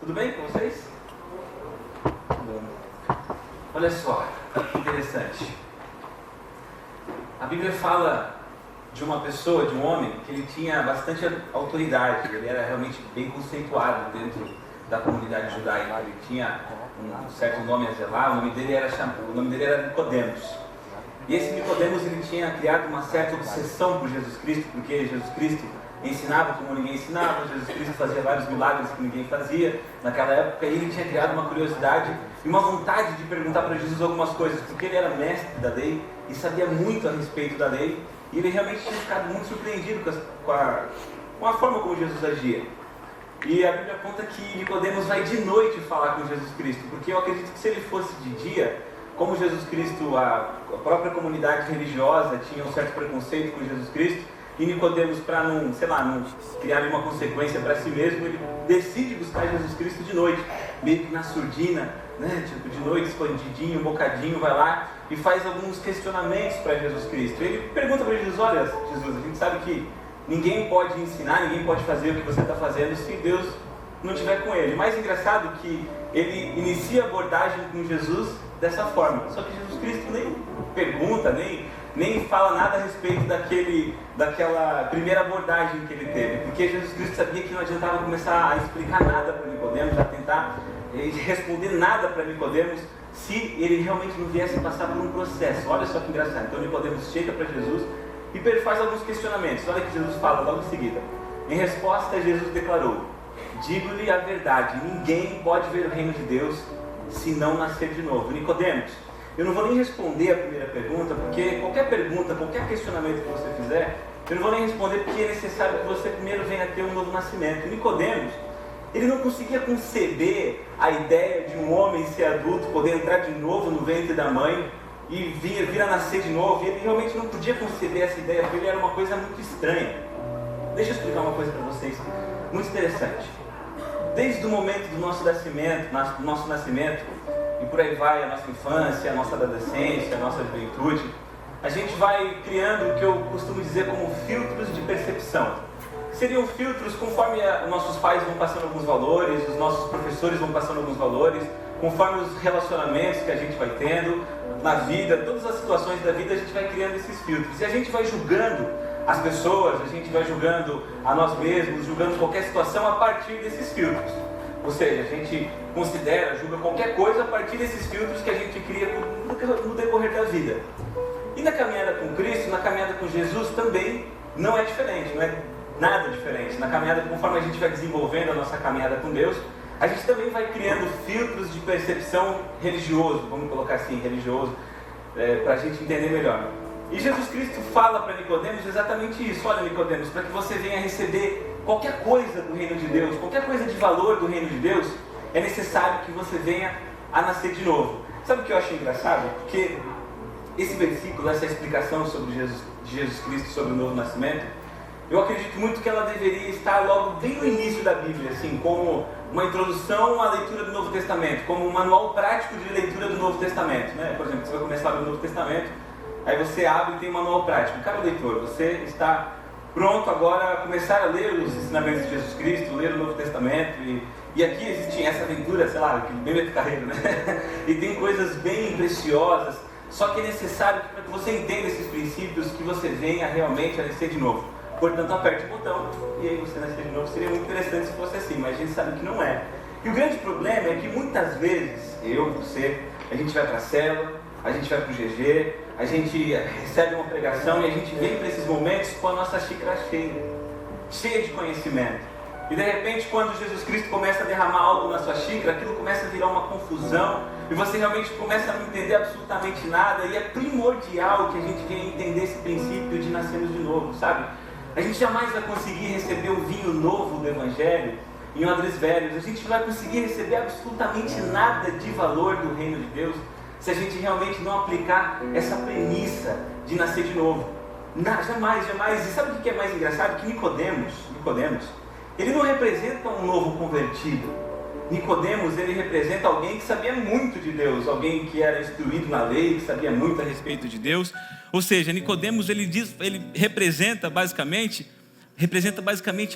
Tudo bem com vocês? Bom. Olha só, que interessante. A Bíblia fala de uma pessoa, de um homem, que ele tinha bastante autoridade, ele era realmente bem conceituado dentro da comunidade judaica, ele tinha um certo nome a zelar, o nome dele era Nicodemos. E esse Nicodemos, ele tinha criado uma certa obsessão por Jesus Cristo, porque Jesus Cristo ensinava como ninguém ensinava, Jesus Cristo fazia vários milagres que ninguém fazia naquela época, e ele tinha criado uma curiosidade e uma vontade de perguntar para Jesus algumas coisas, porque ele era mestre da lei e sabia muito a respeito da lei, e ele realmente tinha ficado muito surpreendido com a forma como Jesus agia. E a Bíblia conta que Nicodemos vai de noite falar com Jesus Cristo, porque eu acredito que se ele fosse de dia, como Jesus Cristo, a própria comunidade religiosa tinha um certo preconceito com Jesus Cristo, e Nicodemos, para não criar nenhuma consequência para si mesmo, ele decide buscar Jesus Cristo de noite, meio que na surdina, né? Tipo, de noite, escondidinho, um bocadinho, vai lá e faz alguns questionamentos para Jesus Cristo. Ele pergunta para Jesus: olha, Jesus, a gente sabe que ninguém pode ensinar, ninguém pode fazer o que você está fazendo se Deus não estiver com ele. O mais engraçado é que ele inicia a abordagem com Jesus dessa forma, só que Jesus Cristo nem pergunta, nem fala nada a respeito daquela primeira abordagem que ele teve, porque Jesus Cristo sabia que não adiantava começar a explicar nada para Nicodemos, a tentar responder nada para Nicodemos, se ele realmente não viesse passar por um processo. Olha só que engraçado. Então Nicodemos chega para Jesus e faz alguns questionamentos. Olha que Jesus fala logo em seguida. Em resposta, Jesus declarou: digo-lhe a verdade, ninguém pode ver o reino de Deus se não nascer de novo. Nicodemos, eu não vou nem responder a primeira pergunta, porque qualquer pergunta, qualquer questionamento que você fizer, eu não vou nem responder, porque é necessário que você primeiro venha a ter um novo nascimento. Nicodemos, ele não conseguia conceber a ideia de um homem ser adulto, poder entrar de novo no ventre da mãe e vir a nascer de novo. Ele realmente não podia conceber essa ideia, porque ele era uma coisa muito estranha. Deixa eu explicar uma coisa para vocês, muito interessante. Desde o momento do nosso nascimento, e por aí vai a nossa infância, a nossa adolescência, a nossa juventude, a gente vai criando o que eu costumo dizer como filtros de percepção. Seriam filtros conforme nossos pais vão passando alguns valores, os nossos professores vão passando alguns valores, conforme os relacionamentos que a gente vai tendo na vida, todas as situações da vida, a gente vai criando esses filtros. E a gente vai julgando as pessoas, a gente vai julgando a nós mesmos, julgando qualquer situação a partir desses filtros. Ou seja, a gente considera, julga qualquer coisa a partir desses filtros que a gente cria no decorrer da vida. E na caminhada com Cristo, na caminhada com Jesus também não é diferente, não é nada diferente. Na caminhada, conforme a gente vai desenvolvendo a nossa caminhada com Deus, a gente também vai criando filtros de percepção religioso, vamos colocar assim, religioso, para a gente entender melhor. E Jesus Cristo fala para Nicodemos exatamente isso: olha, Nicodemos, para que você venha receber qualquer coisa do reino de Deus, qualquer coisa de valor do reino de Deus, é necessário que você venha a nascer de novo. Sabe o que eu acho engraçado? Porque esse versículo, essa explicação sobre Jesus Cristo, sobre o novo nascimento, eu acredito muito que ela deveria estar logo bem no início da Bíblia, assim, como uma introdução à leitura do Novo Testamento, como um manual prático de leitura do Novo Testamento, né? Por exemplo, você vai começar a ler o Novo Testamento, aí você abre e tem um manual prático. Cara leitor, você está pronto agora a começar a ler os ensinamentos de Jesus Cristo, ler o Novo Testamento, e aqui existe essa aventura, sei lá, bem carreira, né? E tem coisas bem preciosas, só que é necessário para que você entenda esses princípios, que você venha realmente a nascer de novo. Portanto, aperte o botão e aí você nascer de novo. Seria muito interessante se fosse assim, mas a gente sabe que não é. E o grande problema é que muitas vezes, você, a gente vai para a célula, a gente vai para o GG, a gente recebe uma pregação e a gente vem para esses momentos com a nossa xícara cheia de conhecimento. E de repente, quando Jesus Cristo começa a derramar algo na sua xícara, aquilo começa a virar uma confusão e você realmente começa a não entender absolutamente nada, e é primordial que a gente venha entender esse princípio de nascermos de novo, sabe? A gente jamais vai conseguir receber o vinho novo do Evangelho em odres velhos. A gente não vai conseguir receber absolutamente nada de valor do reino de Deus se a gente realmente não aplicar essa premissa de nascer de novo. Jamais. E sabe o que é mais engraçado? Que Nicodemos, ele não representa um novo convertido. Nicodemos, ele representa alguém que sabia muito de Deus, alguém que era instruído na lei, que sabia muito a respeito de Deus. Ou seja, Nicodemos, ele representa basicamente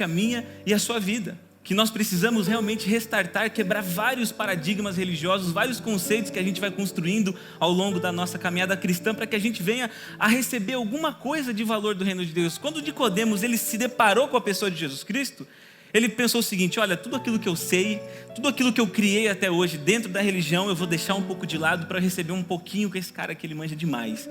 a minha e a sua vida. que nós precisamos realmente restartar, quebrar vários paradigmas religiosos, vários conceitos que a gente vai construindo ao longo da nossa caminhada cristã, para que a gente venha a receber alguma coisa de valor do reino de Deus. Quando Nicodemos ele se deparou com a pessoa de Jesus Cristo, ele pensou o seguinte: olha, tudo aquilo que eu sei, tudo aquilo que eu criei até hoje dentro da religião, eu vou deixar um pouco de lado para receber um pouquinho com esse cara que ele manja demais.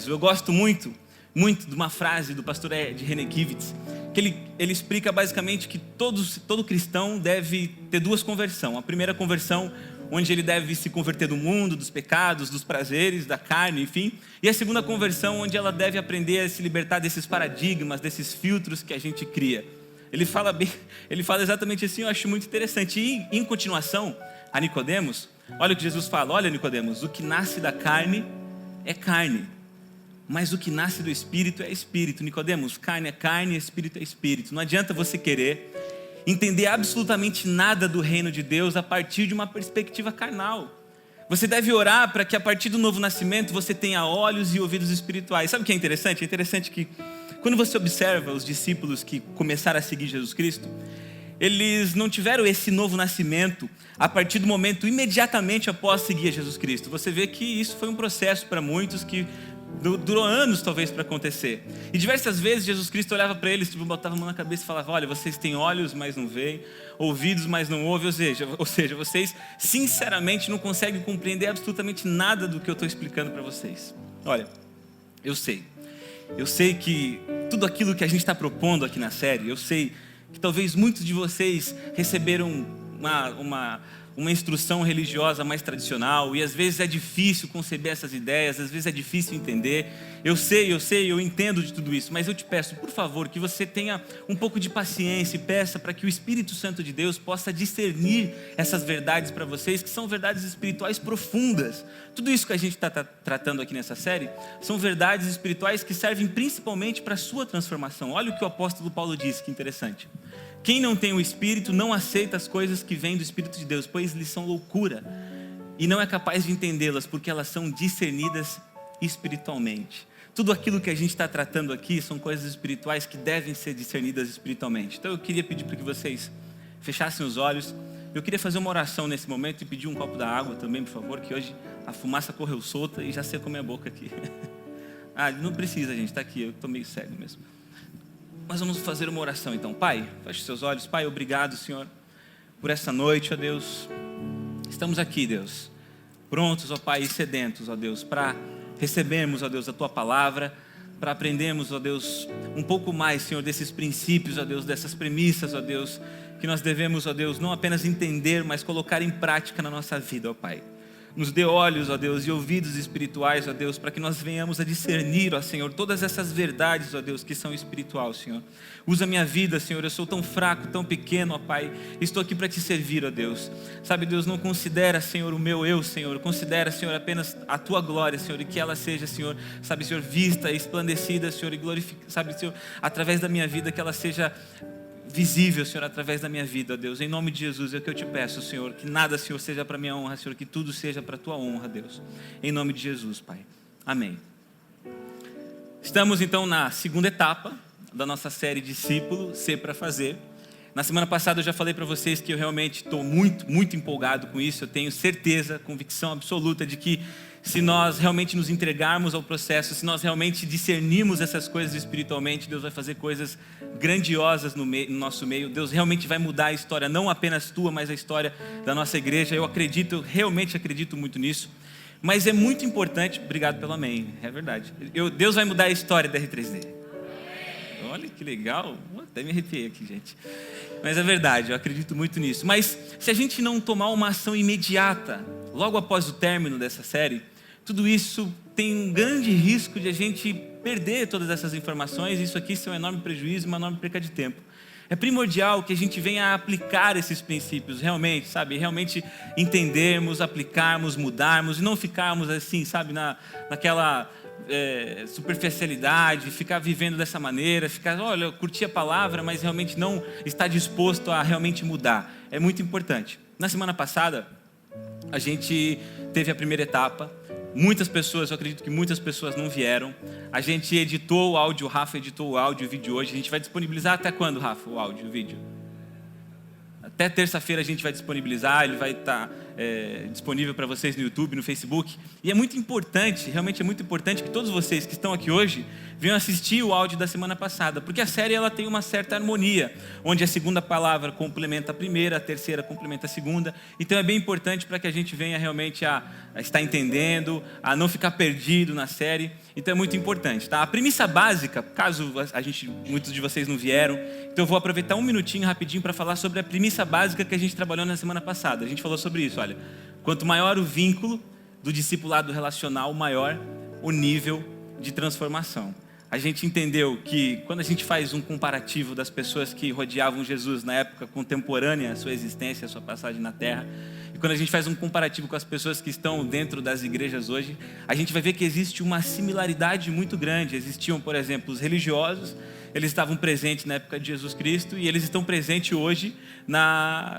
Eu gosto muito de uma frase do pastor Ed Renekiewicz, que ele explica basicamente que todo cristão deve ter duas conversões. A primeira conversão, onde ele deve se converter do mundo, dos pecados, dos prazeres, da carne, enfim. E a segunda conversão, onde ela deve aprender a se libertar desses paradigmas, desses filtros que a gente cria. Ele fala exatamente assim, eu acho muito interessante. E em continuação, a Nicodemos, olha o que Jesus fala: olha, Nicodemos, o que nasce da carne é carne, mas o que nasce do Espírito é Espírito. Nicodemos, carne é carne, Espírito é Espírito. Não adianta você querer entender absolutamente nada do reino de Deus a partir de uma perspectiva carnal. Você deve orar para que a partir do novo nascimento você tenha olhos e ouvidos espirituais. Sabe o que é interessante? É interessante que quando você observa os discípulos que começaram a seguir Jesus Cristo, eles não tiveram esse novo nascimento a partir do momento imediatamente após seguir Jesus Cristo. Você vê que isso foi um processo para muitos que durou anos talvez para acontecer. E diversas vezes Jesus Cristo olhava para eles, botava a mão na cabeça e falava: olha, vocês têm olhos, mas não veem, ouvidos, mas não ouvem. Ou seja, vocês sinceramente não conseguem compreender absolutamente nada do que eu estou explicando para vocês. Olha, eu sei que tudo aquilo que a gente está propondo aqui na série, eu sei que talvez muitos de vocês receberam uma instrução religiosa mais tradicional, e às vezes é difícil conceber essas ideias, às vezes é difícil entender. Eu sei, eu entendo de tudo isso, mas eu te peço, por favor, que você tenha um pouco de paciência e peça para que o Espírito Santo de Deus possa discernir essas verdades para vocês, que são verdades espirituais profundas. Tudo isso que a gente está tratando aqui nessa série são verdades espirituais que servem principalmente para a sua transformação. Olha o que o apóstolo Paulo diz, que interessante: quem não tem o Espírito não aceita as coisas que vêm do Espírito de Deus, pois lhes são loucura, e não é capaz de entendê-las, porque elas são discernidas espiritualmente. Tudo aquilo que a gente está tratando aqui são coisas espirituais que devem ser discernidas espiritualmente. Então eu queria pedir para que vocês fechassem os olhos. Eu queria fazer uma oração nesse momento e pedir um copo da água também, por favor, que hoje a fumaça correu solta e já secou minha boca aqui. Não precisa, gente, está aqui, eu estou meio cego mesmo. Mas vamos fazer uma oração então. Pai, feche seus olhos. Pai, obrigado, Senhor, por essa noite, ó Deus. Estamos aqui, Deus, prontos, ó Pai, e sedentos, ó Deus, para recebermos, ó Deus, a Tua palavra, para aprendermos, ó Deus, um pouco mais, Senhor, desses princípios, ó Deus, dessas premissas, ó Deus, que nós devemos, ó Deus, não apenas entender, mas colocar em prática na nossa vida, ó Pai. Nos dê olhos, ó Deus, e ouvidos espirituais, ó Deus, para que nós venhamos a discernir, ó Senhor, todas essas verdades, ó Deus, que são espirituais, Senhor. Usa a minha vida, Senhor, eu sou tão fraco, tão pequeno, ó Pai, estou aqui para te servir, ó Deus. Sabe, Deus, não considera, Senhor, o meu eu, Senhor, considera, Senhor, apenas a Tua glória, Senhor, e que ela seja, Senhor, sabe, Senhor, vista, esplandecida, Senhor, e glorificada, sabe, Senhor, através da minha vida, que ela seja visível, Senhor, através da minha vida, ó Deus. Em nome de Jesus é o que eu te peço, Senhor, que nada, Senhor, seja para minha honra, Senhor, que tudo seja para a Tua honra, Deus. Em nome de Jesus, Pai. Amém. Estamos então na segunda etapa da nossa série Discípulo, Ser para Fazer. Na semana passada eu já falei para vocês que eu realmente estou muito empolgado com isso. Eu tenho certeza, convicção absoluta de que se nós realmente nos entregarmos ao processo, se nós realmente discernirmos essas coisas espiritualmente, Deus vai fazer coisas grandiosas no nosso meio. Deus realmente vai mudar a história, não apenas tua, mas a história da nossa igreja. Eu realmente acredito muito nisso. Mas é muito importante, obrigado pelo amém, é verdade. Deus vai mudar a história da R3D. Olha que legal, até me arrepiei aqui, gente. Mas é verdade, eu acredito muito nisso. Mas se a gente não tomar uma ação imediata, logo após o término dessa série, tudo isso tem um grande risco de a gente perder todas essas informações. Isso aqui é um enorme prejuízo, uma enorme perca de tempo. É primordial que a gente venha a aplicar esses princípios realmente, sabe? Realmente entendermos, aplicarmos, mudarmos e não ficarmos assim, sabe? Naquela superficialidade, ficar vivendo dessa maneira, olha, curtir a palavra, mas realmente não estar disposto a realmente mudar. É muito importante. Na semana passada, a gente teve a primeira etapa. Muitas pessoas, eu acredito que muitas pessoas não vieram. A gente editou o áudio, o Rafa editou o áudio e o vídeo hoje. A gente vai disponibilizar até quando, Rafa, o áudio e o vídeo? Até terça-feira a gente vai disponibilizar, ele vai estar disponível para vocês no YouTube, no Facebook. E é muito importante, realmente é muito importante que todos vocês que estão aqui hoje venham assistir o áudio da semana passada, porque a série ela tem uma certa harmonia, onde a segunda palavra complementa a primeira, a terceira complementa a segunda. Então é bem importante para que a gente venha realmente a estar entendendo, a não ficar perdido na série. Então é muito importante, tá? A premissa básica, caso muitos de vocês não vieram, então eu vou aproveitar um minutinho rapidinho para falar sobre a premissa básica que a gente trabalhou na semana passada. A gente falou sobre isso, olha, quanto maior o vínculo do discipulado relacional, maior o nível de transformação. A gente entendeu que quando a gente faz um comparativo das pessoas que rodeavam Jesus na época contemporânea à sua existência, à sua passagem na Terra, e quando a gente faz um comparativo com as pessoas que estão dentro das igrejas hoje, a gente vai ver que existe uma similaridade muito grande. Existiam, por exemplo, os religiosos, eles estavam presentes na época de Jesus Cristo e eles estão presentes hoje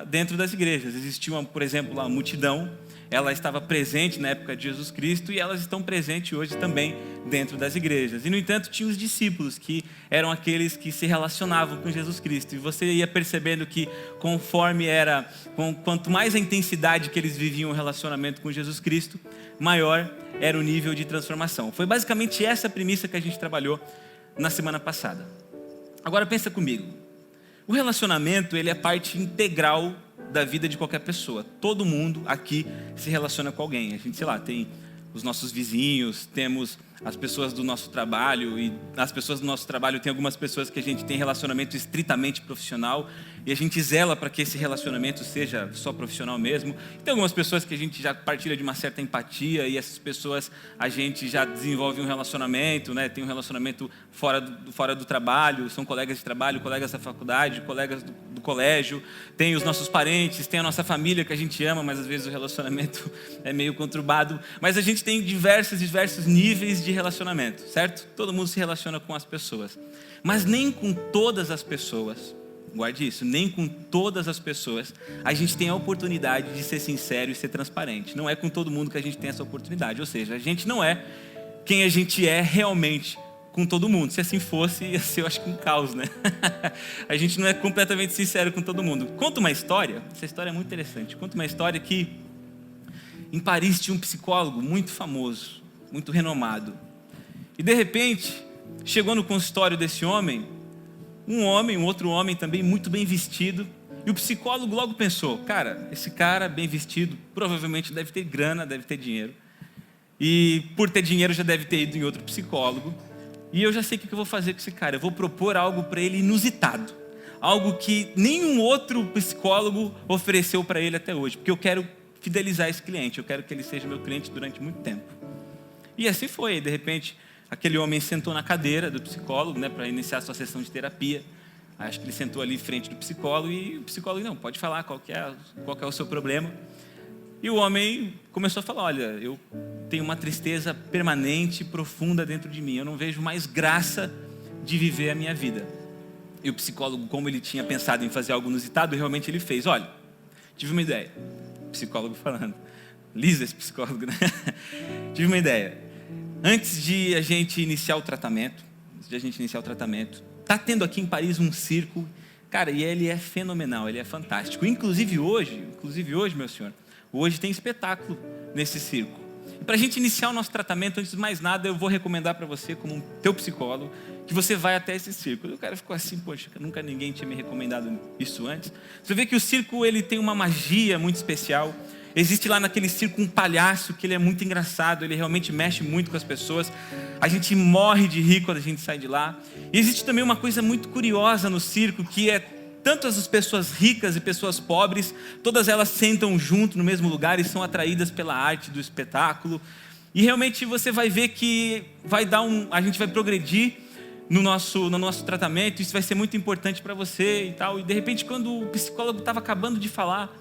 dentro das igrejas. Existia, por exemplo, a multidão, ela estava presente na época de Jesus Cristo e elas estão presentes hoje também dentro das igrejas. E, no entanto, tinha os discípulos, que eram aqueles que se relacionavam com Jesus Cristo. E você ia percebendo que quanto mais a intensidade que eles viviam o relacionamento com Jesus Cristo, maior era o nível de transformação. Foi basicamente essa a premissa que a gente trabalhou na semana passada. Agora pensa comigo. O relacionamento, ele é parte integral da vida de qualquer pessoa. Todo mundo aqui se relaciona com alguém. A gente, sei lá, tem os nossos vizinhos, temos as pessoas do nosso trabalho, e as pessoas do nosso trabalho tem algumas pessoas que a gente tem relacionamento estritamente profissional e a gente zela para que esse relacionamento seja só profissional mesmo. Tem algumas pessoas que a gente já partilha de uma certa empatia e essas pessoas a gente já desenvolve um relacionamento, né? Tem um relacionamento fora do trabalho, são colegas de trabalho, colegas da faculdade, colegas do colégio, tem os nossos parentes, tem a nossa família que a gente ama, mas às vezes o relacionamento é meio conturbado. Mas a gente tem diversos níveis de relacionamento, certo? Todo mundo se relaciona com as pessoas, mas nem com todas as pessoas, guarde isso, nem com todas as pessoas a gente tem a oportunidade de ser sincero e ser transparente. Não é com todo mundo que a gente tem essa oportunidade, ou seja, a gente não é quem a gente é realmente com todo mundo. Se assim fosse, ia ser, eu acho que um caos, né? A gente não é completamente sincero com todo mundo. Conta uma história, essa história é muito interessante. Conta uma história que em Paris tinha um psicólogo muito famoso, muito renomado. E de repente, chegou no consultório desse homem, um outro homem também muito bem vestido. E o psicólogo logo pensou, cara, esse cara bem vestido provavelmente deve ter grana, deve ter dinheiro. E por ter dinheiro já deve ter ido em outro psicólogo. E eu já sei o que eu vou fazer com esse cara. Eu vou propor algo para ele inusitado. Algo que nenhum outro psicólogo ofereceu para ele até hoje. Porque eu quero fidelizar esse cliente. Eu quero que ele seja meu cliente durante muito tempo. E assim foi. De repente, aquele homem sentou na cadeira do psicólogo, né, para iniciar a sua sessão de terapia. Acho que ele sentou ali em frente do psicólogo. E o psicólogo, não, pode falar qual que é o seu problema. E o homem começou a falar, olha, eu tenho uma tristeza permanente, profunda dentro de mim. Eu não vejo mais graça de viver a minha vida. E o psicólogo, como ele tinha pensado em fazer algo inusitado, realmente ele fez. Olha, tive uma ideia. O psicólogo falando. Lisa, esse psicólogo, né? Tive uma ideia. Antes de a gente iniciar o tratamento, tá tendo aqui em Paris um circo, cara, e ele é fenomenal, ele é fantástico. Inclusive hoje, meu senhor, hoje tem espetáculo nesse circo. E para a gente iniciar o nosso tratamento, antes de mais nada, eu vou recomendar para você, como teu psicólogo, que você vai até esse circo. O cara ficou assim, poxa, nunca ninguém tinha me recomendado isso antes. Você vê que o circo ele tem uma magia muito especial. Existe lá naquele circo um palhaço que ele é muito engraçado, ele realmente mexe muito com as pessoas. A gente morre de rir quando a gente sai de lá. E existe também uma coisa muito curiosa no circo, que é tanto as pessoas ricas e pessoas pobres, todas elas sentam junto no mesmo lugar e são atraídas pela arte do espetáculo. E realmente você vai ver que a gente vai progredir no nosso tratamento, isso vai ser muito importante para você e tal. E de repente, quando o psicólogo estava acabando de falar,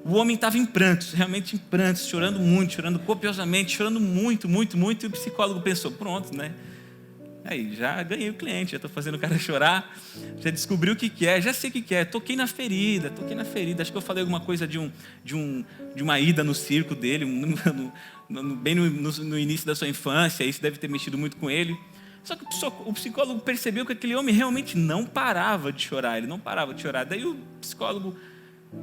o homem estava em prantos, realmente em prantos, chorando muito, chorando copiosamente, chorando muito, muito, muito. E o psicólogo pensou, pronto, né? Aí, já ganhei o cliente, já estou fazendo o cara chorar, já descobri o que é, já sei o que é, toquei na ferida. Acho que eu falei alguma coisa de uma ida no circo dele, bem no início da sua infância, isso deve ter mexido muito com ele. Só que o psicólogo percebeu que aquele homem realmente não parava de chorar, Daí o psicólogo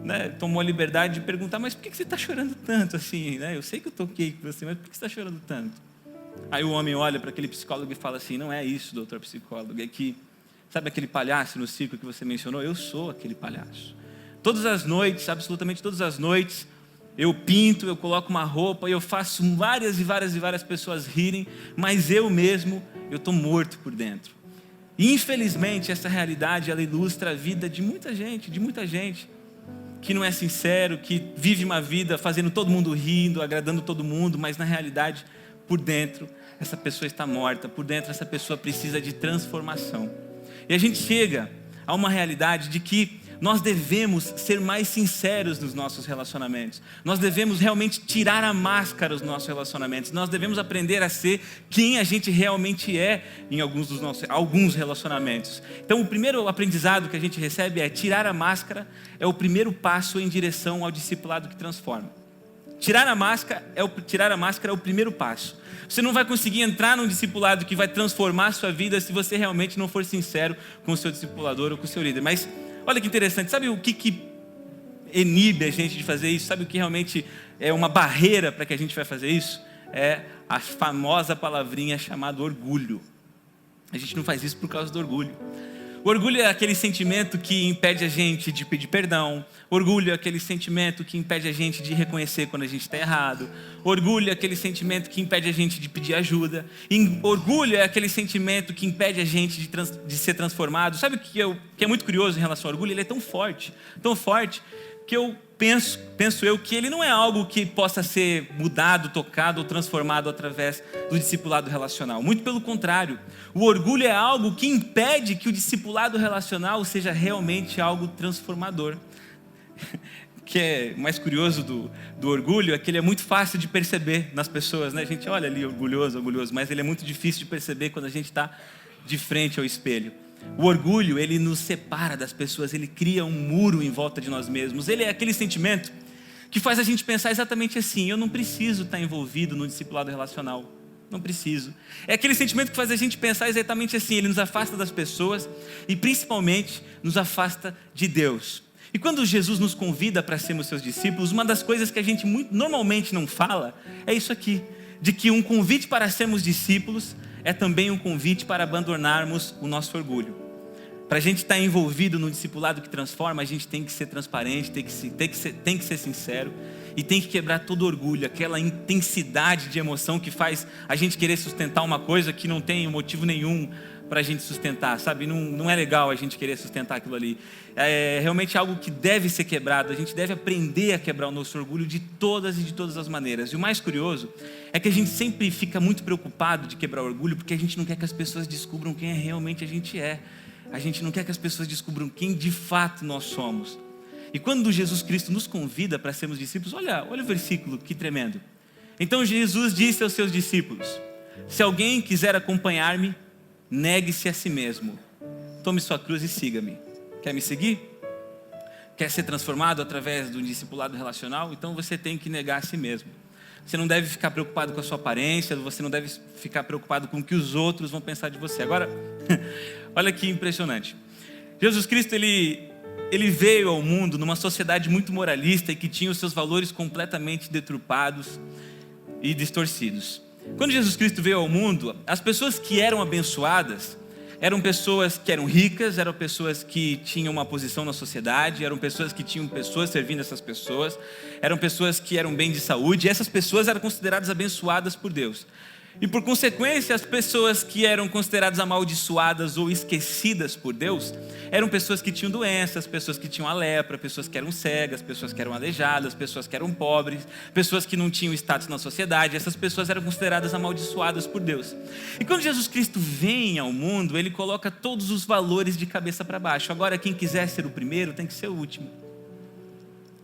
né, tomou a liberdade de perguntar, mas por que você está chorando tanto assim? Né? Eu sei que eu toquei com você, mas por que você está chorando tanto? Aí o homem olha para aquele psicólogo e fala assim, não é isso, doutor psicólogo, é que, sabe aquele palhaço no circo que você mencionou? Eu sou aquele palhaço. Todas as noites, absolutamente todas as noites, eu pinto, eu coloco uma roupa, eu faço várias e várias pessoas rirem, mas eu mesmo, eu estou morto por dentro. E infelizmente essa realidade, ela ilustra a vida de muita gente, que não é sincero, que vive uma vida fazendo todo mundo rindo, agradando todo mundo, mas na realidade, por dentro, essa pessoa está morta, por dentro essa pessoa precisa de transformação. E a gente chega a uma realidade de que nós devemos ser mais sinceros nos nossos relacionamentos. Nós devemos realmente tirar a máscara dos nossos relacionamentos. Nós devemos aprender a ser quem a gente realmente é em alguns relacionamentos. Então, o primeiro aprendizado que a gente recebe é tirar a máscara é o primeiro passo em direção ao discipulado que transforma. Tirar a máscara é o primeiro passo. Você não vai conseguir entrar num discipulado que vai transformar a sua vida se você realmente não for sincero com o seu discipulador ou com o seu líder. Mas olha que interessante, sabe o que inibe a gente de fazer isso? Sabe o que realmente é uma barreira para que a gente vai fazer isso? É a famosa palavrinha chamada orgulho. A gente não faz isso por causa do orgulho. O orgulho é aquele sentimento que impede a gente de pedir perdão. Orgulho é aquele sentimento que impede a gente de reconhecer quando a gente está errado. Orgulho é aquele sentimento que impede a gente de pedir ajuda. E orgulho é aquele sentimento que impede a gente de ser transformado. Sabe o que é muito curioso em relação ao orgulho? Ele é tão forte que eu penso eu que ele não é algo que possa ser mudado, tocado ou transformado através do discipulado relacional. Muito pelo contrário, o orgulho é algo que impede que o discipulado relacional seja realmente algo transformador. O que é mais curioso do orgulho é que ele é muito fácil de perceber nas pessoas, né? A gente olha ali orgulhoso, mas ele é muito difícil de perceber quando a gente está de frente ao espelho. O orgulho, ele nos separa das pessoas, ele cria um muro em volta de nós mesmos. Ele é aquele sentimento que faz a gente pensar exatamente assim: eu não preciso estar envolvido no discipulado relacional, não preciso. É aquele sentimento que faz a gente pensar exatamente assim: ele nos afasta das pessoas e principalmente nos afasta de Deus. E quando Jesus nos convida para sermos seus discípulos, uma das coisas que a gente normalmente não fala é isso aqui, de que um convite para sermos discípulos é também um convite para abandonarmos o nosso orgulho. Para a gente estar envolvido no discipulado que transforma, a gente tem que ser transparente, tem que ser sincero e tem que quebrar todo orgulho, aquela intensidade de emoção que faz a gente querer sustentar uma coisa que não tem motivo nenhum para a gente sustentar, sabe? Não é legal a gente querer sustentar aquilo ali. É realmente algo que deve ser quebrado. A gente deve aprender a quebrar o nosso orgulho de todas as maneiras. E o mais curioso é que a gente sempre fica muito preocupado de quebrar o orgulho porque a gente não quer que as pessoas descubram quem realmente a gente é. A gente não quer que as pessoas descubram quem de fato nós somos. E quando Jesus Cristo nos convida para sermos discípulos, olha o versículo, que tremendo. Então Jesus disse aos seus discípulos: se alguém quiser acompanhar-me, negue-se a si mesmo, tome sua cruz e siga-me. Quer me seguir? Quer ser transformado através do discipulado relacional? Então você tem que negar a si mesmo. Você não deve ficar preocupado com a sua aparência, você não deve ficar preocupado com o que os outros vão pensar de você. Agora, olha que impressionante. Jesus Cristo, ele veio ao mundo numa sociedade muito moralista e que tinha os seus valores completamente deturpados e distorcidos. Quando Jesus Cristo veio ao mundo, as pessoas que eram abençoadas eram pessoas que eram ricas, eram pessoas que tinham uma posição na sociedade, eram pessoas que tinham pessoas servindo essas pessoas, eram pessoas que eram bem de saúde, e essas pessoas eram consideradas abençoadas por Deus. E por consequência, as pessoas que eram consideradas amaldiçoadas ou esquecidas por Deus eram pessoas que tinham doenças, pessoas que tinham a lepra, pessoas que eram cegas, pessoas que eram aleijadas, pessoas que eram pobres, pessoas que não tinham status na sociedade. Essas pessoas eram consideradas amaldiçoadas por Deus. E quando Jesus Cristo vem ao mundo, ele coloca todos os valores de cabeça para baixo. Agora, quem quiser ser o primeiro tem que ser o último.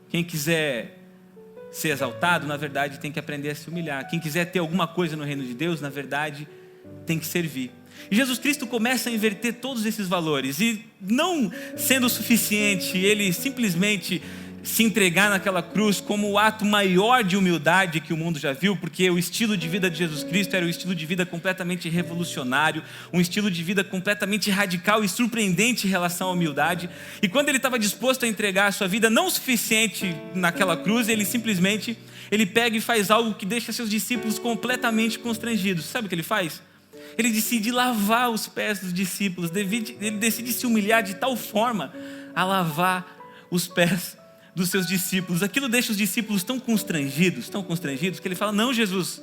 Quem quiser ser exaltado, na verdade, tem que aprender a se humilhar. Quem quiser ter alguma coisa no reino de Deus, na verdade, tem que servir. E Jesus Cristo começa a inverter todos esses valores. E não sendo o suficiente ele simplesmente se entregar naquela cruz como o ato maior de humildade que o mundo já viu, porque o estilo de vida de Jesus Cristo era um estilo de vida completamente revolucionário, um estilo de vida completamente radical e surpreendente em relação à humildade. E quando ele estava disposto a entregar a sua vida não o suficiente naquela cruz, ele pega e faz algo que deixa seus discípulos completamente constrangidos. Sabe o que ele faz? Ele decide lavar os pés dos discípulos, ele decide se humilhar de tal forma a lavar os pés dos seus discípulos. Aquilo deixa os discípulos tão constrangidos, que ele fala: não, Jesus,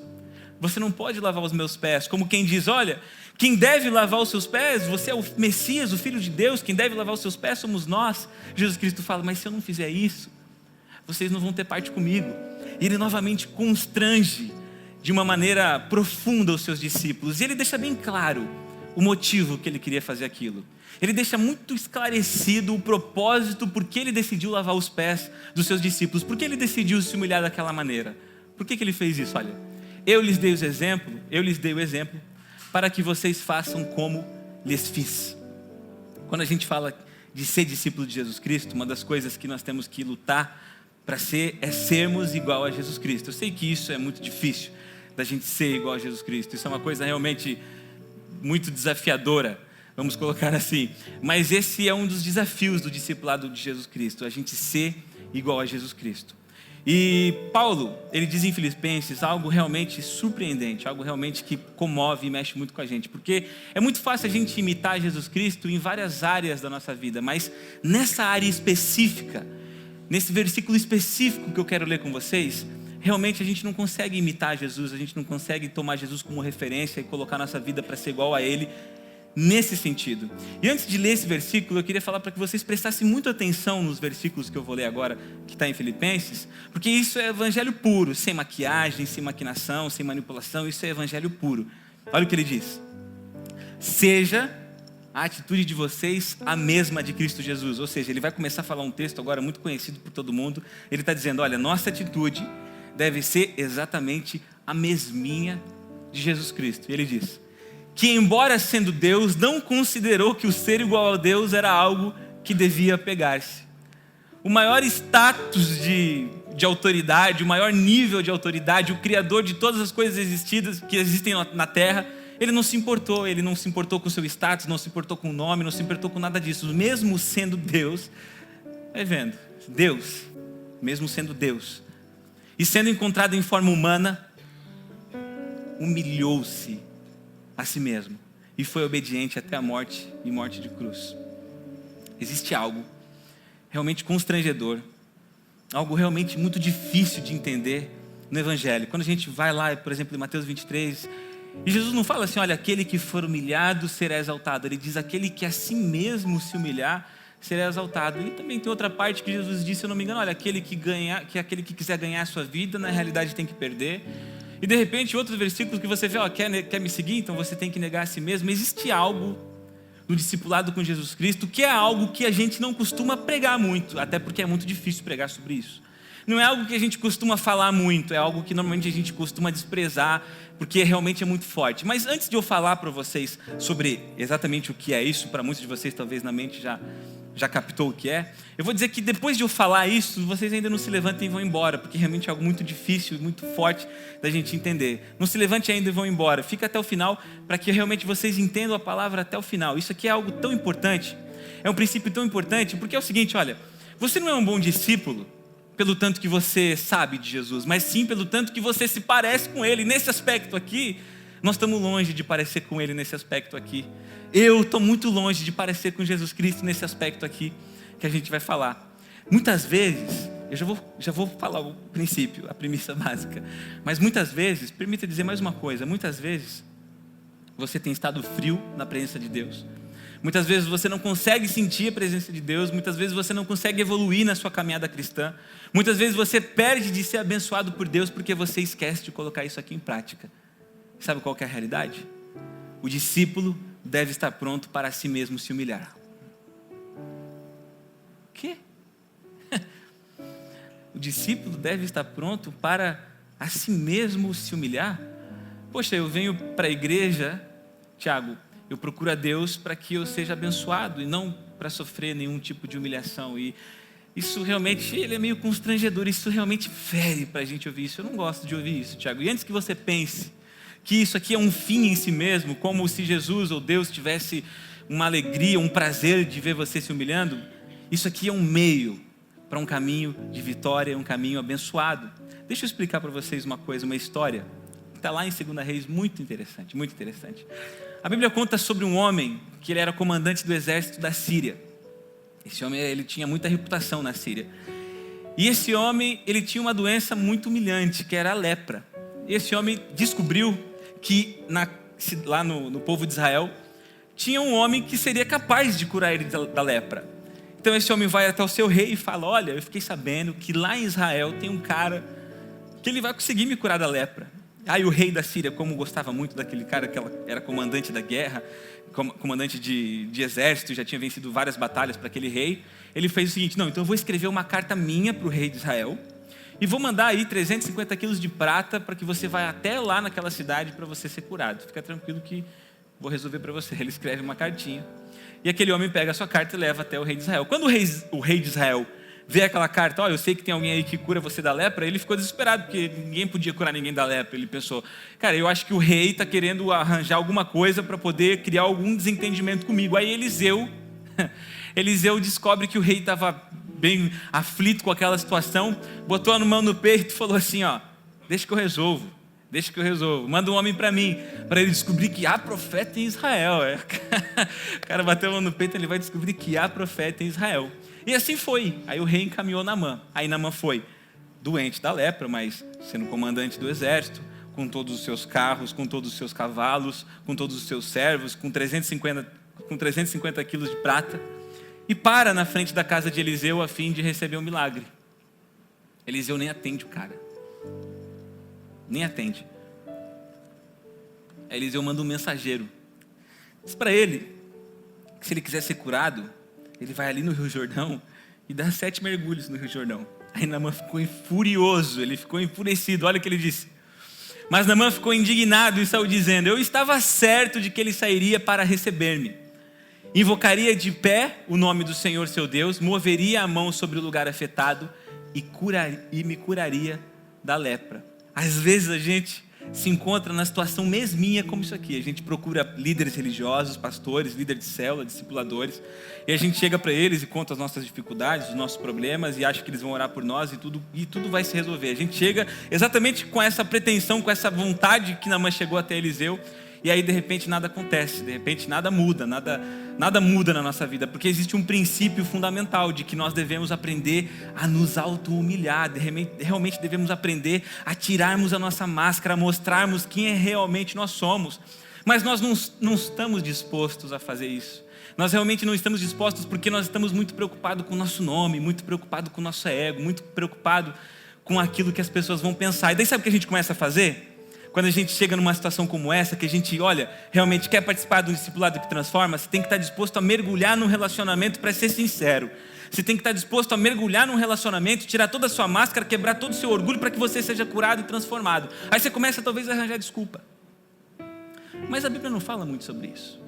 você não pode lavar os meus pés. Como quem diz: olha, quem deve lavar os seus pés, você é o Messias, o Filho de Deus, quem deve lavar os seus pés somos nós. Jesus Cristo fala: mas se eu não fizer isso, vocês não vão ter parte comigo. E ele novamente constrange de uma maneira profunda os seus discípulos, e ele deixa bem claro o motivo que ele queria fazer aquilo. Ele deixa muito esclarecido o propósito, por que ele decidiu lavar os pés dos seus discípulos, por que ele decidiu se humilhar daquela maneira. Por que ele fez isso? Olha, eu lhes dei o exemplo para que vocês façam como lhes fiz. Quando a gente fala de ser discípulo de Jesus Cristo, uma das coisas que nós temos que lutar para ser é sermos igual a Jesus Cristo. Eu sei que isso é muito difícil, da gente ser igual a Jesus Cristo. Isso é uma coisa realmente muito desafiadora, vamos colocar assim. Mas esse é um dos desafios do discipulado de Jesus Cristo, a gente ser igual a Jesus Cristo. E Paulo, ele diz em Filipenses algo realmente surpreendente, algo realmente que comove e mexe muito com a gente, porque é muito fácil a gente imitar Jesus Cristo em várias áreas da nossa vida, mas nessa área específica, nesse versículo específico que eu quero ler com vocês, realmente a gente não consegue imitar Jesus, a gente não consegue tomar Jesus como referência e colocar nossa vida para ser igual a Ele, nesse sentido. E antes de ler esse versículo, eu queria falar para que vocês prestassem muita atenção nos versículos que eu vou ler agora, que está em Filipenses, porque isso é evangelho puro, sem maquiagem, sem maquinação, sem manipulação, isso é evangelho puro. Olha o que ele diz: seja a atitude de vocês a mesma de Cristo Jesus. Ou seja, ele vai começar a falar um texto agora muito conhecido por todo mundo. Ele está dizendo: olha, nossa atitude deve ser exatamente a mesminha de Jesus Cristo. E ele diz que, embora sendo Deus, não considerou que o ser igual a Deus era algo que devia pegar-se. O maior status de autoridade, o maior nível de autoridade, o Criador de todas as coisas que existem na terra, ele não se importou com o seu status, não se importou com o nome, não se importou com nada disso. Mesmo sendo Deus, vai vendo, Deus, mesmo sendo Deus, e sendo encontrado em forma humana, humilhou-se a si mesmo e foi obediente até a morte e morte de cruz. Existe algo realmente constrangedor, algo realmente muito difícil de entender no Evangelho. Quando a gente vai lá, por exemplo, em Mateus 23, e Jesus não fala assim: olha, aquele que for humilhado será exaltado. Ele diz: aquele que a si mesmo se humilhar será exaltado. E também tem outra parte que Jesus disse, se eu não me engano: olha, aquele que quiser ganhar a sua vida, na realidade tem que perder. E de repente outros versículos que você vê: ó, quer me seguir? Então você tem que negar a si mesmo. Existe algo no discipulado com Jesus Cristo que é algo que a gente não costuma pregar muito, até porque é muito difícil pregar sobre isso. Não é algo que a gente costuma falar muito, é algo que normalmente a gente costuma desprezar, porque realmente é muito forte. Mas antes de eu falar para vocês sobre exatamente o que é isso, para muitos de vocês talvez na mente já captou o que é, eu vou dizer que depois de eu falar isso, vocês ainda não se levantem e vão embora, porque realmente é algo muito difícil, muito forte da gente entender. Não se levante ainda e vão embora, fica até o final, para que realmente vocês entendam a palavra até o final. Isso aqui é algo tão importante, é um princípio tão importante, porque é o seguinte: olha, você não é um bom discípulo pelo tanto que você sabe de Jesus, mas sim pelo tanto que você se parece com Ele. Nesse aspecto aqui, nós estamos longe de parecer com Ele nesse aspecto aqui. Eu estou muito longe de parecer com Jesus Cristo nesse aspecto aqui que a gente vai falar. Muitas vezes, eu já vou falar o princípio, a premissa básica, mas muitas vezes, permita dizer mais uma coisa, muitas vezes você tem estado frio na presença de Deus. Muitas vezes você não consegue sentir a presença de Deus, muitas vezes você não consegue evoluir na sua caminhada cristã, muitas vezes você perde de ser abençoado por Deus porque você esquece de colocar isso aqui em prática. Sabe qual que é a realidade? O discípulo deve estar pronto para a si mesmo se humilhar. O quê? O discípulo deve estar pronto para a si mesmo se humilhar? Poxa, eu venho para a igreja, Tiago, eu procuro a Deus para que eu seja abençoado e não para sofrer nenhum tipo de humilhação. E Isso realmente, ele é meio constrangedor, isso realmente fere para a gente ouvir isso. Eu não gosto de ouvir isso, Tiago. E antes que você pense que isso aqui é um fim em si mesmo, como se Jesus ou Deus tivesse uma alegria, um prazer de ver você se humilhando, isso aqui é um meio para um caminho de vitória, um caminho abençoado. Deixa eu explicar para vocês uma coisa, uma história, que está lá em 2 Reis, muito interessante, muito interessante. A Bíblia conta sobre um homem que ele era comandante do exército da Síria. Esse homem, ele tinha muita reputação na Síria. E esse homem, ele tinha uma doença muito humilhante, que era a lepra. E esse homem descobriu que lá no povo de Israel, tinha um homem que seria capaz de curar ele da lepra. Então esse homem vai até o seu rei e fala: olha, eu fiquei sabendo que lá em Israel tem um cara que ele vai conseguir me curar da lepra. Aí o rei da Síria, como gostava muito daquele cara, que era comandante da guerra, comandante de exército, já tinha vencido várias batalhas para aquele rei, ele fez o seguinte: não, então eu vou escrever uma carta minha para o rei de Israel, e vou mandar aí 350 quilos de prata para que você vá até lá naquela cidade para você ser curado. Fica tranquilo que vou resolver para você. Ele escreve uma cartinha. E aquele homem pega a sua carta e leva até o rei de Israel. Quando o rei de Israel vê aquela carta: olha, eu sei que tem alguém aí que cura você da lepra, ele ficou desesperado, porque ninguém podia curar ninguém da lepra. Ele pensou: cara, eu acho que o rei está querendo arranjar alguma coisa para poder criar algum desentendimento comigo. Aí Eliseu descobre que o rei estava bem aflito com aquela situação, botou a mão no peito e falou assim: ó, deixa que eu resolvo, manda um homem para mim, para ele descobrir que há profeta em Israel. O cara bateu a mão no peito, ele vai descobrir que há profeta em Israel. E assim foi. Aí o rei encaminhou Naamã. Aí Naamã foi doente da lepra, mas sendo comandante do exército, com todos os seus carros, com todos os seus cavalos, com todos os seus servos, com 350 quilos de prata, e para na frente da casa de Eliseu a fim de receber um milagre. Eliseu nem atende o cara. Nem atende. Aí Eliseu manda um mensageiro. Diz para ele que se ele quiser ser curado, ele vai ali no Rio Jordão e dá 7 mergulhos no Rio Jordão. Aí Naamã ficou furioso, ele ficou enfurecido. Olha o que ele disse: mas Naamã ficou indignado e saiu dizendo: eu estava certo de que ele sairia para receber-me, invocaria de pé o nome do Senhor seu Deus, moveria a mão sobre o lugar afetado e me curaria da lepra. Às vezes a gente se encontra na situação mesminha como isso aqui. A gente procura líderes religiosos, pastores, líderes de célula, discipuladores, e a gente chega para eles e conta as nossas dificuldades, os nossos problemas, e acha que eles vão orar por nós e tudo vai se resolver. A gente chega exatamente com essa pretensão, com essa vontade que Naamã chegou até Eliseu, e aí de repente nada acontece, de repente nada muda na nossa vida, porque existe um princípio fundamental de que nós devemos aprender a nos auto-humilhar, realmente devemos aprender a tirarmos a nossa máscara, a mostrarmos quem realmente nós somos. Mas nós não estamos dispostos a fazer isso. Nós realmente não estamos dispostos porque nós estamos muito preocupados com o nosso nome, muito preocupados com o nosso ego, muito preocupados com aquilo que as pessoas vão pensar. E daí sabe o que a gente começa a fazer? Quando a gente chega numa situação como essa, que a gente, olha, realmente quer participar de um discipulado que transforma, você tem que estar disposto a mergulhar num relacionamento para ser sincero. Você tem que estar disposto a mergulhar num relacionamento, tirar toda a sua máscara, quebrar todo o seu orgulho para que você seja curado e transformado. Aí você começa talvez a arranjar desculpa. Mas a Bíblia não fala muito sobre isso.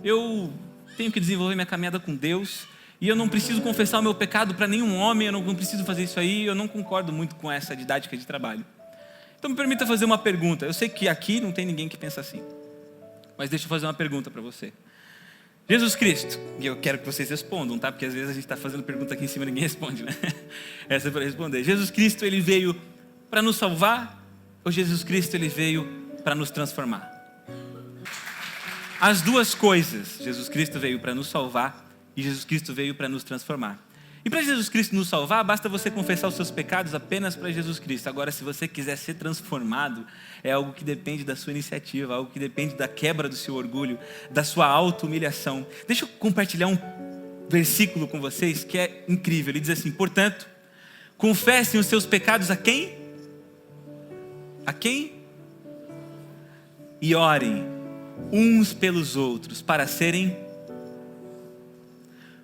Eu tenho que desenvolver minha caminhada com Deus, e eu não preciso confessar o meu pecado para nenhum homem, eu não preciso fazer isso aí, eu não concordo muito com essa didática de trabalho. Então me permita fazer uma pergunta. Eu sei que aqui não tem ninguém que pensa assim, mas deixa eu fazer uma pergunta para você. Jesus Cristo, e eu quero que vocês respondam, tá? Porque às vezes a gente está fazendo pergunta aqui em cima e ninguém responde, né? Essa é para responder. Jesus Cristo, ele veio para nos salvar, ou Jesus Cristo, ele veio para nos transformar? As duas coisas. Jesus Cristo veio para nos salvar e Jesus Cristo veio para nos transformar. E para Jesus Cristo nos salvar, basta você confessar os seus pecados apenas para Jesus Cristo. Agora, se você quiser ser transformado, é algo que depende da sua iniciativa, algo que depende da quebra do seu orgulho, da sua auto-humilhação. Deixa eu compartilhar um versículo com vocês que é incrível. Ele diz assim: portanto, confessem os seus pecados a quem? A quem? E orem uns pelos outros para serem...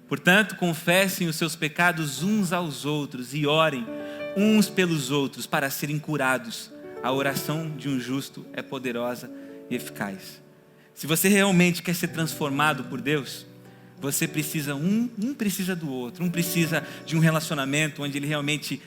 Portanto, confessem os seus pecados uns aos outros e orem uns pelos outros para serem curados. A oração de um justo é poderosa e eficaz. Se você realmente quer ser transformado por Deus, Você precisa, um precisa do outro. Um precisa de um relacionamento onde ele realmente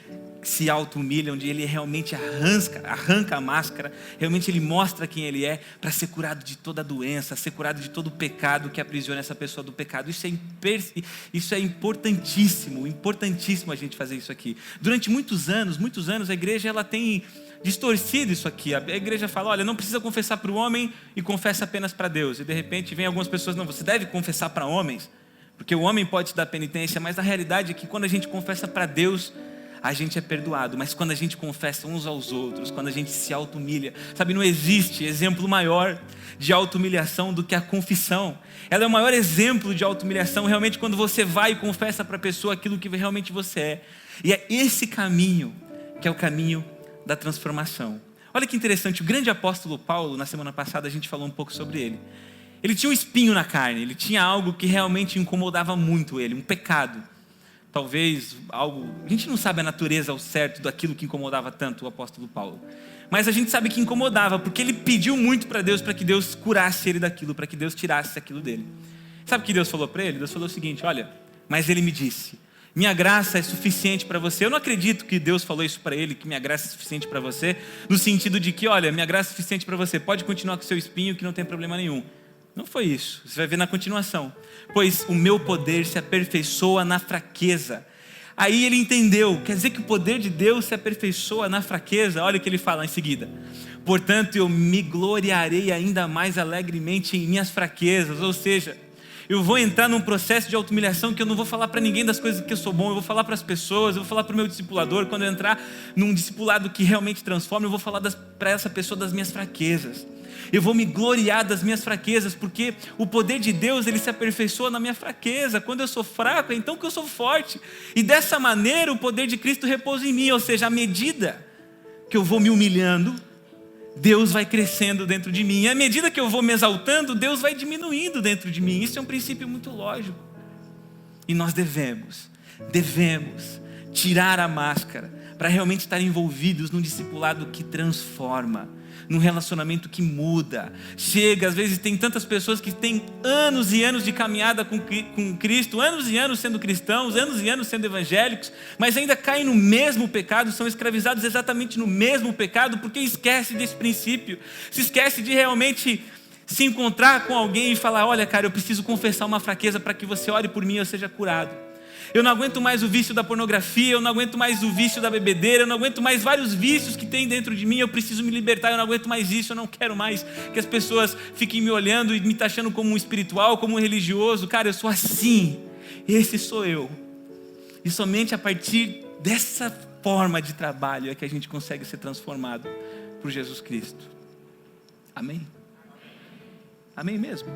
se auto-humilha, onde ele realmente arranca a máscara, realmente ele mostra quem ele é, para ser curado de toda a doença, ser curado de todo o pecado que aprisiona essa pessoa do pecado. Isso é importantíssimo a gente fazer isso aqui. Durante muitos anos, a igreja ela tem distorcido isso aqui. A igreja fala, olha, não precisa confessar para o homem e confessa apenas para Deus. E de repente vem algumas pessoas, não, você deve confessar para homens, porque o homem pode te dar penitência, mas a realidade é que quando a gente confessa para Deus, a gente é perdoado. Mas quando a gente confessa uns aos outros, quando a gente se auto-humilha, sabe, não existe exemplo maior de auto-humilhação do que a confissão. Ela é o maior exemplo de auto-humilhação, realmente, quando você vai e confessa para a pessoa aquilo que realmente você é. E é esse caminho que é o caminho da transformação. Olha que interessante, o grande apóstolo Paulo, na semana passada a gente falou um pouco sobre ele. Ele tinha um espinho na carne, ele tinha algo que realmente incomodava muito ele, um pecado. Talvez algo, a gente não sabe a natureza ao certo daquilo que incomodava tanto o apóstolo Paulo, mas a gente sabe que incomodava, porque ele pediu muito para Deus, para que Deus curasse ele daquilo, para que Deus tirasse aquilo dele. Sabe o que Deus falou para ele? Deus falou o seguinte, olha, mas ele me disse, minha graça é suficiente para você. Eu não acredito que Deus falou isso para ele, que minha graça é suficiente para você, no sentido de que, olha, minha graça é suficiente para você, pode continuar com o seu espinho que não tem problema nenhum. Não foi isso, você vai ver na continuação. Pois o meu poder se aperfeiçoa na fraqueza. Aí ele entendeu, quer dizer que o poder de Deus se aperfeiçoa na fraqueza. Olha o que ele fala em seguida. Portanto, eu me gloriarei ainda mais alegremente em minhas fraquezas. Ou seja, eu vou entrar num processo de auto-humilhação que eu não vou falar para ninguém das coisas que eu sou bom, eu vou falar para as pessoas, eu vou falar para o meu discipulador. Quando eu entrar num discipulado que realmente transforma, eu vou falar para essa pessoa das minhas fraquezas. Eu vou me gloriar das minhas fraquezas, porque o poder de Deus, ele se aperfeiçoa na minha fraqueza. Quando eu sou fraco, é então que eu sou forte. E dessa maneira o poder de Cristo repousa em mim. Ou seja, à medida que eu vou me humilhando, Deus vai crescendo dentro de mim. E à medida que eu vou me exaltando, Deus vai diminuindo dentro de mim. Isso é um princípio muito lógico. E nós devemos tirar a máscara para realmente estar envolvidos num discipulado que transforma, num relacionamento que muda. Chega, às vezes tem tantas pessoas que têm anos e anos de caminhada com Cristo, anos e anos sendo cristãos, anos e anos sendo evangélicos, mas ainda caem no mesmo pecado, são escravizados exatamente no mesmo pecado, porque esquece desse princípio, se esquece de realmente se encontrar com alguém e falar, olha cara, eu preciso confessar uma fraqueza para que você ore por mim e eu seja curado. Eu não aguento mais o vício da pornografia, eu não aguento mais o vício da bebedeira, eu não aguento mais vários vícios que tem dentro de mim, eu preciso me libertar, eu não aguento mais isso, eu não quero mais que as pessoas fiquem me olhando e me taxando como um espiritual, como um religioso. Cara, eu sou assim, esse sou eu. E somente a partir dessa forma de trabalho é que a gente consegue ser transformado por Jesus Cristo. Amém? Amém mesmo?